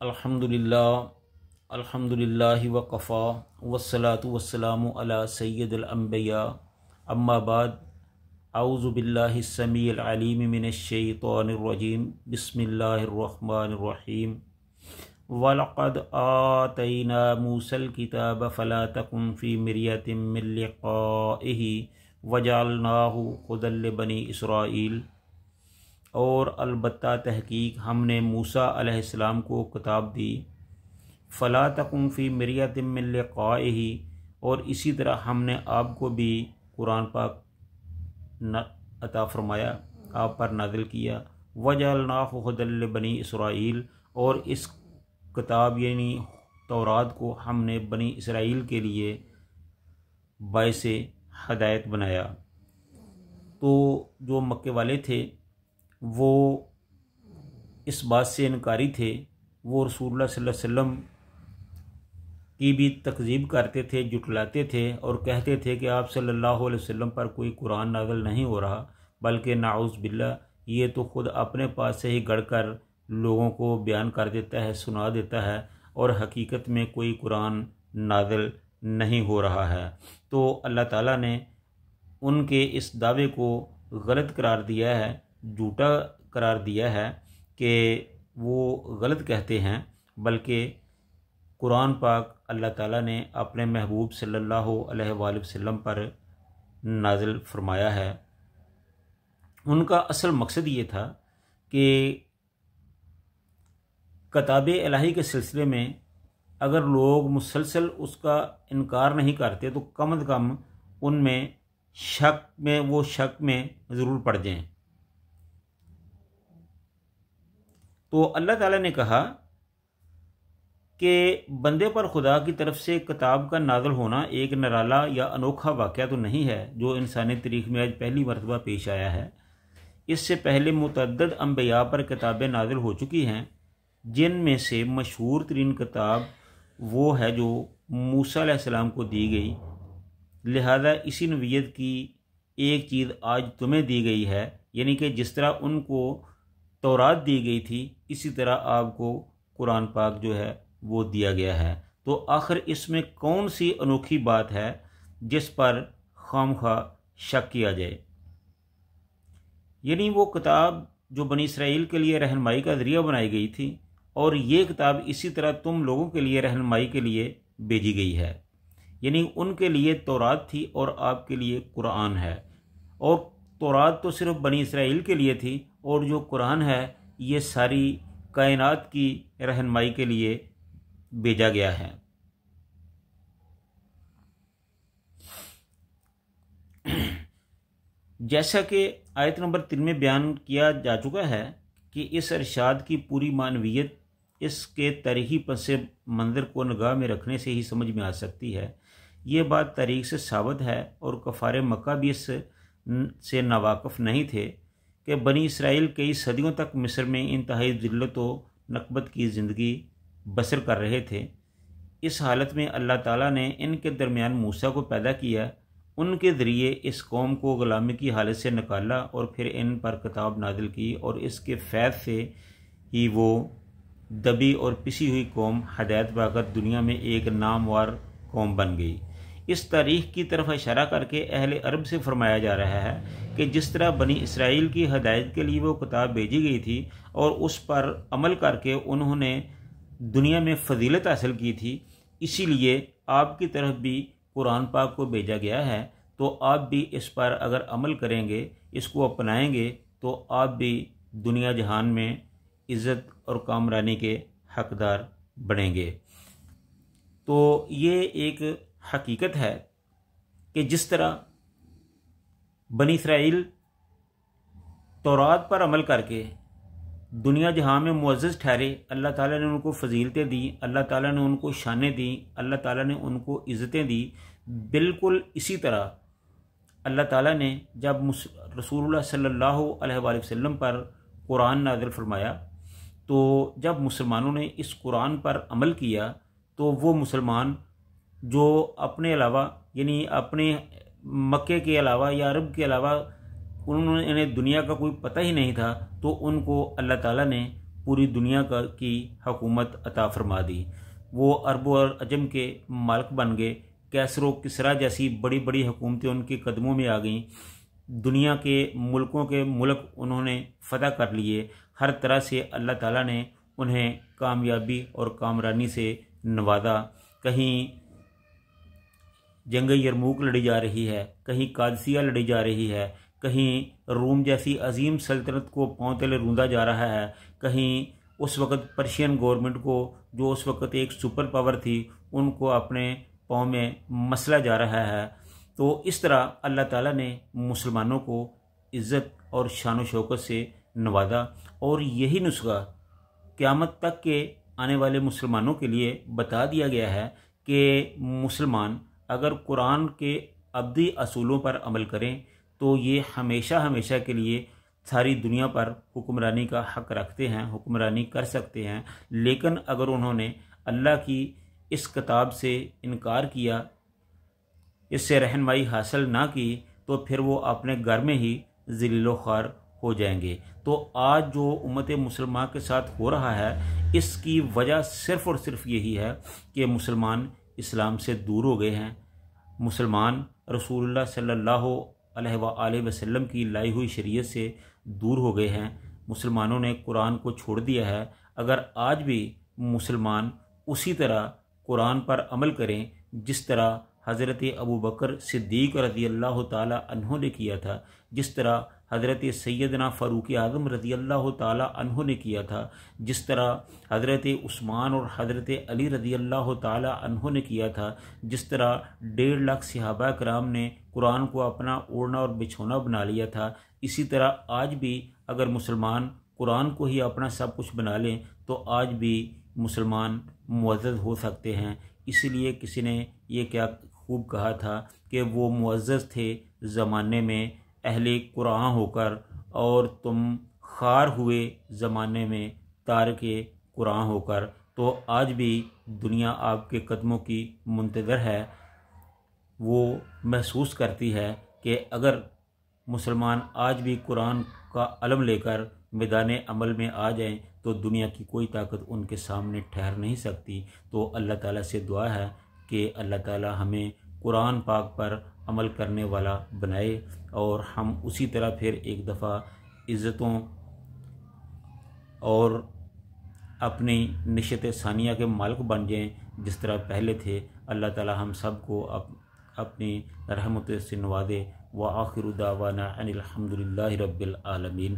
الحمدللہ وقفا والصلاة والسلام علی سید الانبیاء اما بعد اعوذ باللہ السمیع العلیم من الشیطان الرجیم بسم اللہ الرحمن الرحیم وَلَقَدْ آتَيْنَا مُوسَى الْكِتَابَ فَلَا تَكُنْ فِي مِرْيَةٍ مِّن لِقَائِهِ وَجَعَلْنَاهُ هُدًى لِبَنِي اسرائیل، اور البتہ تحقیق ہم نے موسیٰ علیہ السلام کو کتاب دی، فَلَا تَكُنْ فِي مِرْيَةٍ مِّن لِقَائِهِ، اور اسی طرح ہم نے آپ کو بھی قرآن پاک عطا فرمایا، آپ پر نازل کیا، وَجَعَلْنَاهُ هُدًى لِبَنِي اسرائیل، اور اس کتاب یعنی تورات کو ہم نے بنی اسرائیل کے لیے باعث ہدایت بنایا۔ تو جو مکے والے تھے وہ اس بات سے انکاری تھے، وہ رسول اللہ صلی اللہ علیہ وسلم کی بھی تکذیب کرتے تھے، جھٹلاتے تھے اور کہتے تھے کہ آپ صلی اللہ علیہ وسلم پر کوئی قرآن نازل نہیں ہو رہا، بلکہ نعوذ باللہ یہ تو خود اپنے پاس سے ہی گڑھ کر لوگوں کو بیان کر دیتا ہے، سنا دیتا ہے، اور حقیقت میں کوئی قرآن نازل نہیں ہو رہا ہے۔ تو اللہ تعالیٰ نے ان کے اس دعوے کو غلط قرار دیا ہے، جھوٹا قرار دیا ہے کہ وہ غلط کہتے ہیں، بلکہ قرآن پاک اللہ تعالیٰ نے اپنے محبوب صلی اللہ علیہ وآلہ وسلم پر نازل فرمایا ہے۔ ان کا اصل مقصد یہ تھا کہ کتاب الہی کے سلسلے میں اگر لوگ مسلسل اس کا انکار نہیں کرتے تو کم از کم ان میں شک میں ضرور پڑ جائیں۔ تو اللہ تعالیٰ نے کہا کہ بندے پر خدا کی طرف سے کتاب کا نازل ہونا ایک نرالا یا انوکھا واقعہ تو نہیں ہے جو انسانی تاریخ میں آج پہلی مرتبہ پیش آیا ہے۔ اس سے پہلے متعدد انبیاء پر کتابیں نازل ہو چکی ہیں، جن میں سے مشہور ترین کتاب وہ ہے جو موسیٰ علیہ السلام کو دی گئی، لہذا اسی نوعیت کی ایک چیز آج تمہیں دی گئی ہے، یعنی کہ جس طرح ان کو تورات دی گئی تھی اسی طرح آپ کو قرآن پاک جو ہے وہ دیا گیا ہے۔ تو آخر اس میں کون سی انوکھی بات ہے جس پر خام خواہ شک کیا جائے؟ یعنی وہ کتاب جو بنی اسرائیل کے لیے رہنمائی کا ذریعہ بنائی گئی تھی، اور یہ کتاب اسی طرح تم لوگوں کے لیے رہنمائی کے لیے بھیجی گئی ہے، یعنی ان کے لیے تورات تھی اور آپ کے لیے قرآن ہے، اور تورات تو صرف بنی اسرائیل کے لیے تھی، اور جو قرآن ہے یہ ساری کائنات کی رہنمائی کے لیے بھیجا گیا ہے۔ جیسا کہ آیت نمبر 3 میں بیان کیا جا چکا ہے کہ اس ارشاد کی پوری معنویت اس کے تاریخی پس منظر کو نگاہ میں رکھنے سے ہی سمجھ میں آ سکتی ہے۔ یہ بات تاریخ سے ثابت ہے، اور کفار مکہ بھی اس سے ناواقف نہیں تھے کہ بنی اسرائیل کئی صدیوں تک مصر میں انتہائی ذلت و نکبت کی زندگی بسر کر رہے تھے۔ اس حالت میں اللہ تعالیٰ نے ان کے درمیان موسیٰ کو پیدا کیا، ان کے ذریعے اس قوم کو غلامی کی حالت سے نکالا، اور پھر ان پر کتاب نازل کی، اور اس کے فیض سے ہی وہ دبی اور پسی ہوئی قوم ہدایت پا کر دنیا میں ایک نامور قوم بن گئی۔ اس تاریخ کی طرف اشارہ کر کے اہل عرب سے فرمایا جا رہا ہے کہ جس طرح بنی اسرائیل کی ہدایت کے لیے وہ کتاب بھیجی گئی تھی اور اس پر عمل کر کے انہوں نے دنیا میں فضیلت حاصل کی تھی، اسی لیے آپ کی طرف بھی قرآن پاک کو بھیجا گیا ہے۔ تو آپ بھی اس پر اگر عمل کریں گے، اس کو اپنائیں گے، تو آپ بھی دنیا جہان میں عزت اور کامرانی کے حقدار بنیں گے۔ تو یہ ایک حقیقت ہے کہ جس طرح بنی اسرائیل تورات پر عمل کر کے دنیا جہاں میں معزز ٹھہرے، اللہ تعالیٰ نے ان کو فضیلتیں دیں، اللہ تعالیٰ نے ان کو شانیں دیں، اللہ تعالیٰ نے ان کو عزتیں دیں، بالکل اسی طرح اللہ تعالیٰ نے جب رسول اللہ صلی اللہ علیہ وآلہ وسلم پر قرآن نازل فرمایا، تو جب مسلمانوں نے اس قرآن پر عمل کیا تو وہ مسلمان جو اپنے علاوہ یعنی اپنے مکے کے علاوہ یا عرب کے علاوہ انہیں دنیا کا کوئی پتہ ہی نہیں تھا، تو ان کو اللہ تعالیٰ نے پوری دنیا کی حکومت عطا فرما دی۔ وہ عرب اور عجم کے مالک بن گئے۔ کیسر و کسریٰ جیسی بڑی بڑی حکومتیں ان کے قدموں میں آ گئیں۔ دنیا کے ملکوں کے ملک انہوں نے فتح کر لیے۔ ہر طرح سے اللہ تعالیٰ نے انہیں کامیابی اور کامرانی سے نوازا۔ کہیں جنگ یرموک لڑی جا رہی ہے، کہیں قادسیہ لڑی جا رہی ہے، کہیں روم جیسی عظیم سلطنت کو پاؤں تلے روندا جا رہا ہے، کہیں اس وقت پرشین گورنمنٹ کو، جو اس وقت ایک سپر پاور تھی، ان کو اپنے پاؤں میں مسلا جا رہا ہے۔ تو اس طرح اللہ تعالیٰ نے مسلمانوں کو عزت اور شان و شوکت سے نوازا، اور یہی نسخہ قیامت تک کے آنے والے مسلمانوں کے لیے بتا دیا گیا ہے کہ مسلمان اگر قرآن کے ابدی اصولوں پر عمل کریں تو یہ ہمیشہ ہمیشہ کے لیے ساری دنیا پر حکمرانی کا حق رکھتے ہیں، حکمرانی کر سکتے ہیں۔ لیکن اگر انہوں نے اللہ کی اس کتاب سے انکار کیا، اس سے رہنمائی حاصل نہ کی، تو پھر وہ اپنے گھر میں ہی ذلیل و خوار ہو جائیں گے۔ تو آج جو امت مسلمہ کے ساتھ ہو رہا ہے، اس کی وجہ صرف اور صرف یہی ہے کہ مسلمان اسلام سے دور ہو گئے ہیں، مسلمان رسول اللہ صلی اللہ علیہ وآلہ وسلم کی لائی ہوئی شریعت سے دور ہو گئے ہیں، مسلمانوں نے قرآن کو چھوڑ دیا ہے۔ اگر آج بھی مسلمان اسی طرح قرآن پر عمل کریں جس طرح حضرت ابوبکر صدیق رضی اللہ تعالی عنہ نے کیا تھا، جس طرح حضرت سیدنا فاروق اعظم رضی اللہ تعالی عنہ نے کیا تھا، جس طرح حضرت عثمان اور حضرت علی رضی اللہ تعالی عنہ نے کیا تھا، جس طرح 1.5 لاکھ صحابہ کرام نے قرآن کو اپنا اوڑھنا اور بچھونا بنا لیا تھا، اسی طرح آج بھی اگر مسلمان قرآن کو ہی اپنا سب کچھ بنا لیں تو آج بھی مسلمان معزز ہو سکتے ہیں۔ اسی لیے کسی نے یہ کیا خوب کہا تھا کہ وہ معزز تھے زمانے میں اہل قرآن ہو کر، اور تم خار ہوئے زمانے میں تارک قرآن ہو کر۔ تو آج بھی دنیا آپ کے قدموں کی منتظر ہے، وہ محسوس کرتی ہے کہ اگر مسلمان آج بھی قرآن کا علم لے کر میدان عمل میں آ جائیں تو دنیا کی کوئی طاقت ان کے سامنے ٹھہر نہیں سکتی۔ تو اللہ تعالیٰ سے دعا ہے کہ اللہ تعالیٰ ہمیں قرآن پاک پر عمل کرنے والا بنائے، اور ہم اسی طرح پھر ایک دفعہ عزتوں اور اپنی نشت ثانیہ کے مالک بن جائیں جس طرح پہلے تھے۔ اللہ تعالیٰ ہم سب کو اپنی رحمت سے نوازے۔ وآخر دعوانا ان الحمد للہ رب العالمین۔